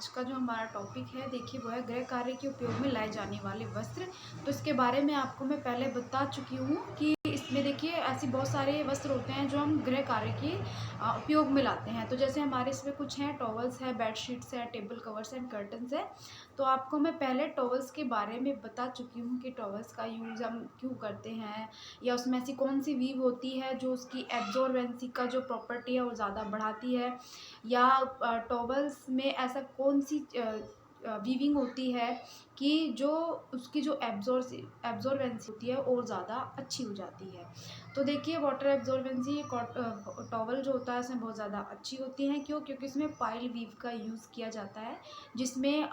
आज का जो हमारा टॉपिक है देखिए वो है गृह कार्य के उपयोग में लाए जाने वाले वस्त्र। तो इसके बारे में आपको मैं पहले बता चुकी हूँ कि इसमें देखिए ऐसी बहुत सारे वस्त्र होते हैं जो हम गृह कार्य के उपयोग में लाते हैं। तो जैसे हमारे इसमें कुछ हैं, टॉवल्स है, बेडशीट्स है, टेबल कवर्स एंड कर्टन्स है। तो आपको मैं पहले टॉवल्स के बारे में बता चुकी हूँ कि टॉवल्स का यूज़ हम क्यों करते हैं, या उसमें ऐसी कौन सी वीव होती है जो उसकी एब्जॉर्बेंसी का जो प्रॉपर्टी है वो ज़्यादा बढ़ाती है, या टॉवल्स में ऐसा कौन सी वीविंग होती है कि जो उसकी जो एब्जॉर्बेंसी होती है और ज़्यादा अच्छी हो जाती है। तो देखिए वाटर एब्जॉर्बेंसी टॉवल जो होता है उसमें बहुत ज़्यादा अच्छी होती है। क्योंकि इसमें पाइल वीव का यूज़ किया जाता है, जिसमें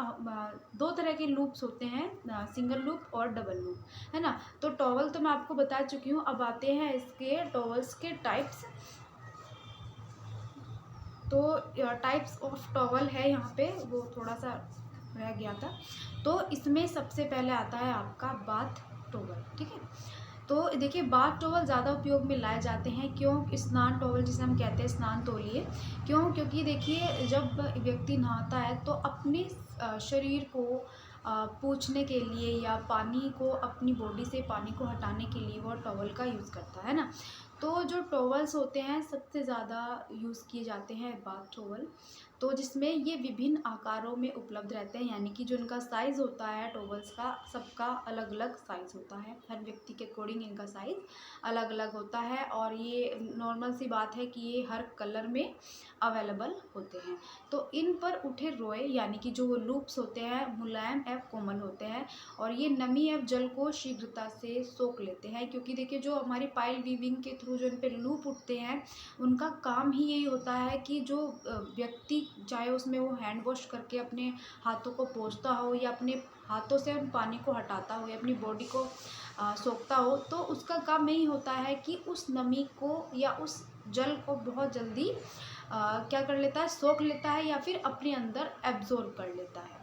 दो तरह के लूप्स होते हैं, सिंगल लूप और डबल लूप, है ना। तो टॉवल तो मैं आपको बता चुकी हूँ। अब आते हैं इसके टॉवल्स के टाइप्स। तो टाइप्स ऑफ टॉवल है यहाँ पे, वो थोड़ा सा रह गया था। तो इसमें सबसे पहले आता है आपका बाथ टॉवल, ठीक है। तो देखिए बाथ टॉवल ज़्यादा उपयोग में लाए जाते हैं। क्यों? स्नान टॉवल जिसे हम कहते हैं, स्नान तौलिए। क्यों? क्योंकि देखिए जब व्यक्ति नहाता है तो अपने शरीर को पोंछने के लिए या पानी को अपनी बॉडी से पानी को हटाने के लिए वो टॉवल का यूज़ करता है ना। तो जो टॉवल्स होते हैं सबसे ज़्यादा यूज़ किए जाते हैं बाथ टॉवल। तो जिसमें ये विभिन्न आकारों में उपलब्ध रहते हैं, यानी कि जो इनका साइज़ होता है टॉवल्स का, सबका अलग अलग साइज़ होता है। हर व्यक्ति के अकॉर्डिंग इनका साइज़ अलग अलग होता है, और ये नॉर्मल सी बात है कि ये हर कलर में अवेलेबल होते हैं। तो इन पर उठे रोए यानी कि जो लूप्स होते हैं मुलायम एवं कोमल होते हैं, और ये नमी एवं जल को शीघ्रता से सोख लेते हैं। क्योंकि देखिए जो हमारी पाइल वीविंग के थ्रू जो इन पे लूप उठते हैं उनका काम ही यही होता है कि जो व्यक्ति चाहे उसमें वो हैंड वॉश करके अपने हाथों को पोंछता हो, या अपने हाथों से पानी को हटाता हो, या अपनी बॉडी को सोखता हो, तो उसका काम यही होता है कि उस नमी को या उस जल को बहुत जल्दी क्या कर लेता है, सोख लेता है, या फिर अपने अंदर एब्जॉर्ब कर लेता है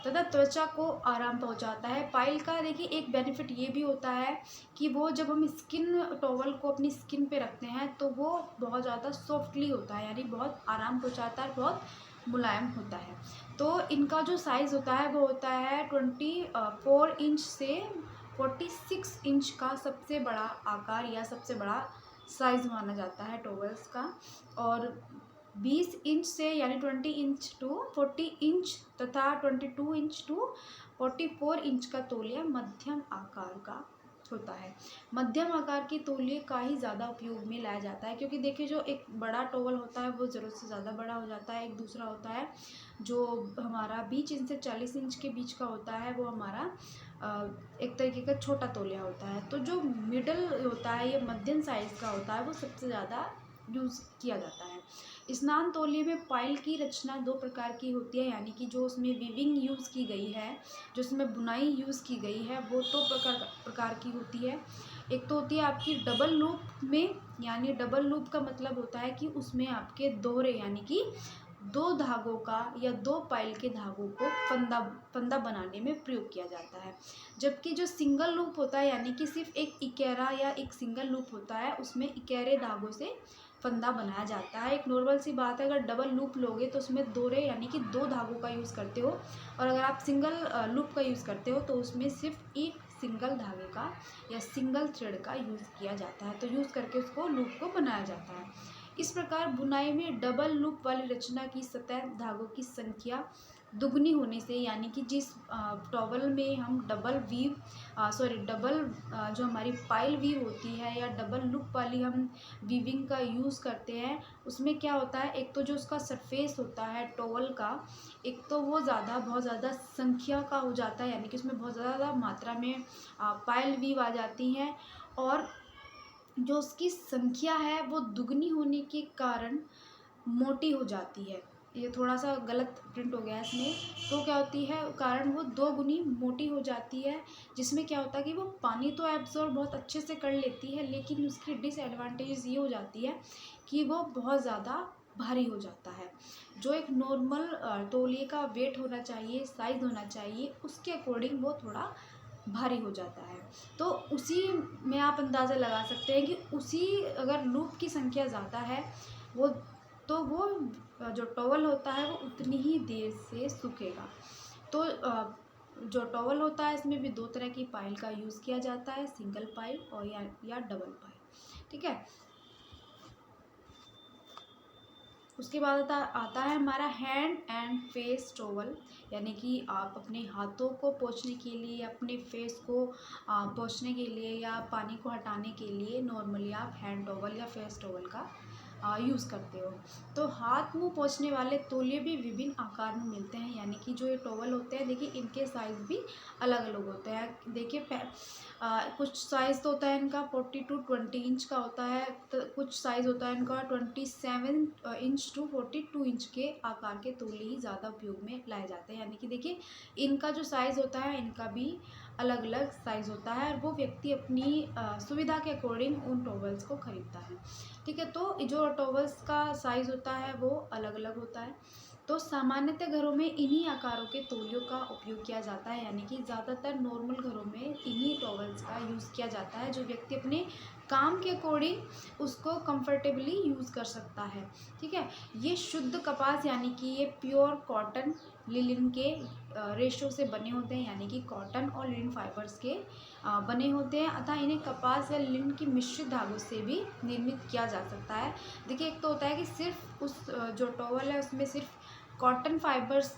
तथा त्वचा को आराम पहुंचाता है। पाइल का देखिए एक बेनिफिट ये भी होता है कि वो जब हम स्किन टॉवल को अपनी स्किन पे रखते हैं तो वो बहुत ज़्यादा सॉफ्टली होता है, यानी बहुत आराम पहुंचाता है, बहुत मुलायम होता है। तो इनका जो साइज़ होता है वो होता है 24 इंच से 46 इंच का सबसे बड़ा आकार या सबसे बड़ा साइज़ माना जाता है टॉवल्स का। और 20 इंच से यानी 20 इंच टू 40 इंच तथा 22 इंच टू 44 इंच का तौलिया मध्यम आकार का होता है। मध्यम आकार की तौलिए का ही ज़्यादा उपयोग में लाया जाता है, क्योंकि देखिए जो एक बड़ा टॉवल होता है वो ज़रूरत से ज़्यादा बड़ा हो जाता है। एक दूसरा होता है जो हमारा 20 इंच से 40 इंच के बीच का होता है, वो हमारा एक तरीके का छोटा तौलिया होता है। तो जो मिडल होता है, ये मध्यम साइज़ का होता है, वो सबसे ज़्यादा यूज़ किया जाता है। स्नान तौलिए में पाइल की रचना दो प्रकार की होती है, यानी कि जो उसमें वीविंग यूज़ की गई है, जो उसमें बुनाई यूज़ की गई है, वो दो प्रकार की होती है। एक तो होती है आपकी डबल लूप में, यानी डबल लूप का मतलब होता है कि उसमें आपके दोहरे यानी कि दो धागों का या दो पाइल के धागों को फंदा बनाने में प्रयोग किया जाता है। जबकि जो सिंगल लूप होता है, यानी कि सिर्फ एक इकेरा या एक सिंगल लूप होता है, उसमें इकेरे धागों से फंदा बनाया जाता है। एक नॉर्मल सी बात है, अगर डबल लूप लोगे तो उसमें दोहरे यानी कि दो धागों का यूज़ करते हो, और अगर आप सिंगल लूप का यूज़ करते हो तो उसमें सिर्फ एक सिंगल धागे का या सिंगल थ्रेड का यूज़ किया जाता है। तो यूज़ करके उसको लूप को बनाया जाता है। इस प्रकार बुनाई में डबल लूप वाली रचना की सतह धागों की संख्या दुगनी होने से, यानी कि जिस टॉवल में हम डबल जो हमारी पाइल वीव होती है या डबल लूप वाली हम वीविंग का यूज़ करते हैं, उसमें क्या होता है, एक तो जो उसका सरफेस होता है टॉवल का, एक तो वो बहुत ज़्यादा संख्या का हो जाता है, यानी कि उसमें बहुत ज़्यादा मात्रा में पाइल वीव आ जाती हैं, और जो उसकी संख्या है वो दुगनी होने के कारण मोटी हो जाती है। ये थोड़ा सा गलत प्रिंट हो गया है इसमें। तो क्या होती है, कारण वो दो गुनी मोटी हो जाती है, जिसमें क्या होता है कि वो पानी तो एब्जॉर्ब बहुत अच्छे से कर लेती है, लेकिन उसकी डिसएडवांटेज ये हो जाती है कि वो बहुत ज़्यादा भारी हो जाता है। जो एक नॉर्मल तौलिए का वेट होना चाहिए, साइज़ होना चाहिए, उसके अकॉर्डिंग वो थोड़ा भारी हो जाता है। तो उसी में आप अंदाज़ा लगा सकते हैं कि उसी अगर लूप की संख्या ज़्यादा है वो, तो वो जो टॉवल होता है वो उतनी ही देर से सूखेगा। तो जो टॉवल होता है इसमें भी 2 तरह की पाइल का यूज़ किया जाता है, सिंगल पाइल और या डबल पाइल, ठीक है। उसके बाद आता है हमारा हैंड एंड फेस टॉवल, यानी कि आप अपने हाथों को पोंछने के लिए, अपने फेस को पोंछने के लिए या पानी को हटाने के लिए नॉर्मली आप हैंड टॉवल या फेस टॉवल का यूज़ करते हो। तो हाथ मुंह पोंछने वाले तौलिए भी विभिन्न आकार में मिलते हैं, यानी कि जो ये टॉवल होते हैं देखिए इनके साइज़ भी अलग अलग होते हैं। देखिए कुछ साइज़ तो होता है इनका 40 to 20 इंच का होता है, तो कुछ साइज़ होता है इनका 27 इंच टू 42 इंच के आकार के तौलिए ही ज़्यादा उपयोग में लाए जाते हैं। यानी कि देखिए इनका जो साइज़ होता है इनका भी अलग अलग साइज़ होता है और वो व्यक्ति अपनी सुविधा के अकॉर्डिंग उन टॉवल्स को खरीदता है, ठीक है। तो जो टॉवल्स का साइज़ होता है वो अलग अलग होता है। तो सामान्यतः घरों में इन्हीं आकारों के तौलियों का उपयोग किया जाता है, यानी कि ज़्यादातर नॉर्मल घरों में इन्हीं टॉवल्स का यूज़ किया जाता है, जो व्यक्ति अपने काम के अकॉर्डिंग उसको कंफर्टेबली यूज़ कर सकता है, ठीक है। ये शुद्ध कपास यानी कि ये प्योर कॉटन लिनन के रेशो से बने होते हैं, यानी कि कॉटन और लिनन फाइबर्स के बने होते हैं, अतः इन्हें कपास या लिनन की मिश्रित धागों से भी निर्मित किया जा सकता है। देखिए एक तो होता है कि सिर्फ उस जो टॉवल है उसमें सिर्फ कॉटन फाइबर्स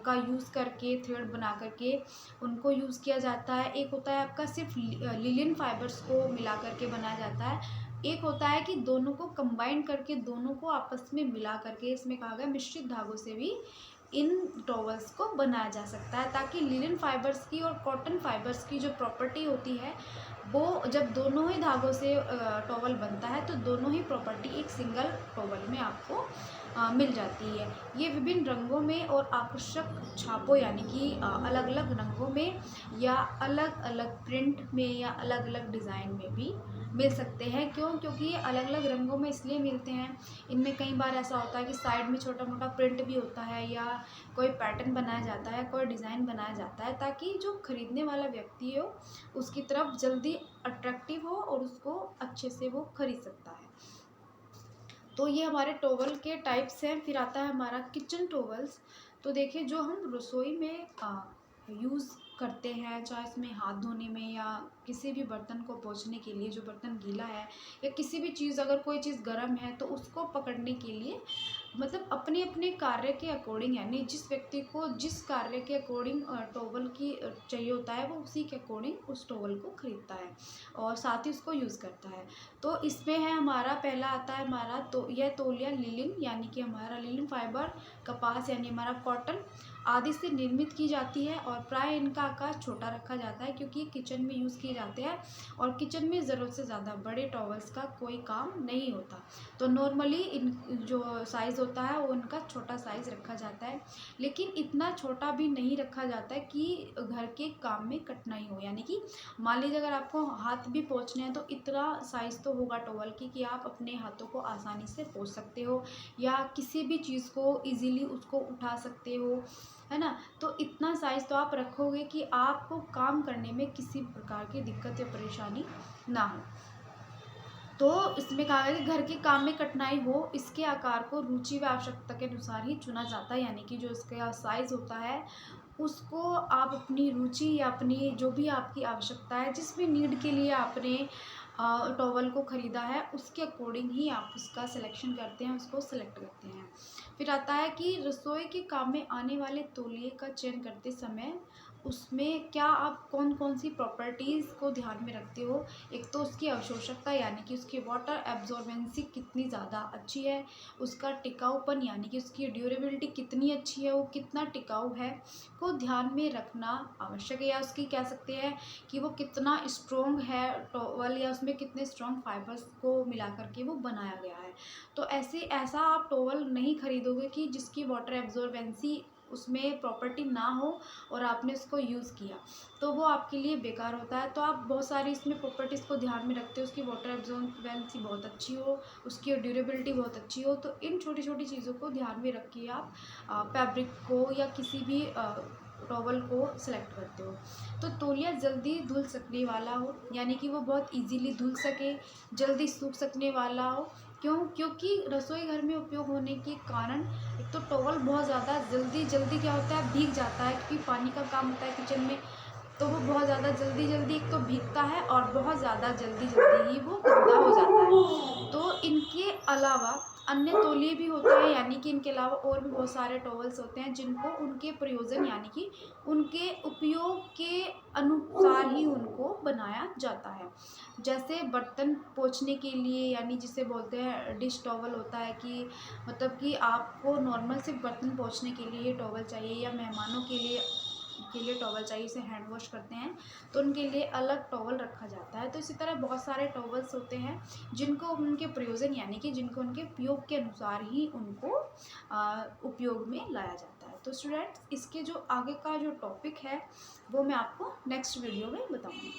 का यूज़ करके थ्रेड बना करके उनको यूज़ किया जाता है। एक होता है आपका सिर्फ लिनन फाइबर्स को मिला करके बनाया जाता है। एक होता है कि दोनों को कंबाइन करके दोनों को आपस में मिला करके, इसमें कहा गया मिश्रित धागों से भी इन टॉवल्स को बनाया जा सकता है, ताकि लिनन फाइबर्स की और कॉटन फाइबर्स की जो प्रॉपर्टी होती है वो जब दोनों ही धागों से टॉवल बनता है तो दोनों ही प्रॉपर्टी एक सिंगल टॉवल में आपको मिल जाती है। ये विभिन्न रंगों में और आकर्षक छापों यानी कि अलग अलग रंगों में या अलग अलग प्रिंट में या अलग अलग डिज़ाइन में भी मिल सकते हैं। क्यों? क्योंकि ये अलग अलग रंगों में इसलिए मिलते हैं, इनमें कई बार ऐसा होता है कि साइड में छोटा मोटा प्रिंट भी होता है या कोई पैटर्न बनाया जाता है, कोई डिज़ाइन बनाया जाता है, ताकि जो खरीदने वाला व्यक्ति हो उसकी तरफ जल्दी अट्रैक्टिव हो और उसको अच्छे से वो खरीद सकता है। तो ये हमारे टॉवल के टाइप्स हैं। फिर आता है हमारा किचन टॉवल्स। तो देखिए जो हम रसोई में यूज़ करते हैं, चाहे इसमें हाथ धोने में या किसी भी बर्तन को पोंछने के लिए, जो बर्तन गीला है या किसी भी चीज़ अगर कोई चीज़ गर्म है तो उसको पकड़ने के लिए, मतलब अपने अपने कार्य के अकॉर्डिंग, यानी जिस व्यक्ति को जिस कार्य के अकॉर्डिंग टॉवल की चाहिए होता है वो उसी के अकॉर्डिंग उस टॉवल को खरीदता है और साथ ही उसको यूज़ करता है। तो इसमें है हमारा पहला आता है हमारा तो यह तौलिया लिनन, यानी कि हमारा लिनन फाइबर कपास यानी हमारा कॉटन आदि से निर्मित की जाती है और प्राय इनका आकार छोटा रखा जाता है क्योंकि ये किचन में यूज़ किए जाते हैं और किचन में ज़रूरत से ज़्यादा बड़े टॉवल्स का कोई काम नहीं होता। तो नॉर्मली इन जो साइज़ होता है वो उनका छोटा साइज़ रखा जाता है, लेकिन इतना छोटा भी नहीं रखा जाता है कि घर के काम में कठिनाई हो। यानी कि मान लीजिए अगर आपको हाथ भी पोंछने हैं तो इतना साइज़ तो होगा टॉवल की कि आप अपने हाथों को आसानी से पोंछ सकते हो या किसी भी चीज़ को ईज़िली उसको उठा सकते हो, है ना। तो इतना साइज़ तो आप रखोगे कि आपको काम करने में किसी प्रकार की दिक्कत या परेशानी ना हो। तो इसमें कहा गया कि घर के काम में कठिनाई हो, इसके आकार को रुचि व आवश्यकता के अनुसार ही चुना जाता है। यानी कि जो इसका साइज़ होता है उसको आप अपनी रुचि या अपनी जो भी आपकी आवश्यकता है, जिस भी नीड के लिए आपने टॉवल को ख़रीदा है उसके अकॉर्डिंग ही आप उसका सिलेक्शन करते हैं, उसको सेलेक्ट करते हैं। फिर आता है कि रसोई के काम में आने वाले तौलिए का चयन करते समय उसमें क्या आप कौन कौन सी प्रॉपर्टीज़ को ध्यान में रखते हो। एक तो उसकी अवशोषकता यानी कि उसकी वाटर एब्जॉर्बेंसी कितनी ज़्यादा अच्छी है, उसका टिकाऊपन यानी कि उसकी ड्यूरेबिलिटी कितनी अच्छी है, वो कितना टिकाऊ है को ध्यान में रखना आवश्यक है। या उसकी कह सकते हैं कि वो कितना स्ट्रॉन्ग है टॉवल या उसमें कितने स्ट्रॉन्ग फाइबर्स को मिला करके वो बनाया गया है। तो ऐसा आप टॉवल नहीं खरीदोगे कि जिसकी वाटर एब्जॉर्बेंसी उसमें प्रॉपर्टी ना हो और आपने उसको यूज़ किया तो वो आपके लिए बेकार होता है। तो आप बहुत सारी इसमें प्रॉपर्टीज़ को ध्यान में रखते हो, उसकी वाटर एब्जॉर्बेंसी बहुत अच्छी हो, उसकी ड्यूरेबिलिटी बहुत अच्छी हो, तो इन छोटी छोटी चीज़ों को ध्यान में रख के आप फैब्रिक को या किसी भी टॉवल को सिलेक्ट करते हो। तो तौलिया जल्दी धुल सकने वाला हो, यानी कि वो बहुत इजीली धुल सके, जल्दी सूख सकने वाला हो क्योंकि रसोई घर में उपयोग होने के कारण एक तो टॉवल बहुत ज़्यादा जल्दी क्या होता है, भीग जाता है, क्योंकि पानी का काम होता है किचन में, तो वो बहुत ज़्यादा जल्दी एक तो भीगता है और बहुत ज़्यादा जल्दी ही वो गंदा हो जाता है। तो इनके अलावा अन्य तौलिए भी होते हैं, यानी कि इनके अलावा और भी बहुत सारे टॉवल्स होते हैं जिनको उनके प्रयोजन यानी कि उनके उपयोग के अनुसार ही उनको बनाया जाता है। जैसे बर्तन पोंछने के लिए, यानी जिसे बोलते हैं डिश टॉवल होता है, कि मतलब कि आपको नॉर्मल सिर्फ बर्तन पोंछने के लिए टॉवल चाहिए या मेहमानों के लिए टॉवल चाहिए, इसे हैंड वॉश करते हैं तो उनके लिए अलग टॉवल रखा जाता है। तो इसी तरह बहुत सारे टॉवल्स होते हैं जिनको उनके प्रयोजन यानी कि जिनको उनके उपयोग के अनुसार ही उनको उपयोग में लाया जाता है। तो स्टूडेंट्स, इसके जो आगे का जो टॉपिक है वो मैं आपको नेक्स्ट वीडियो में बताऊँगी।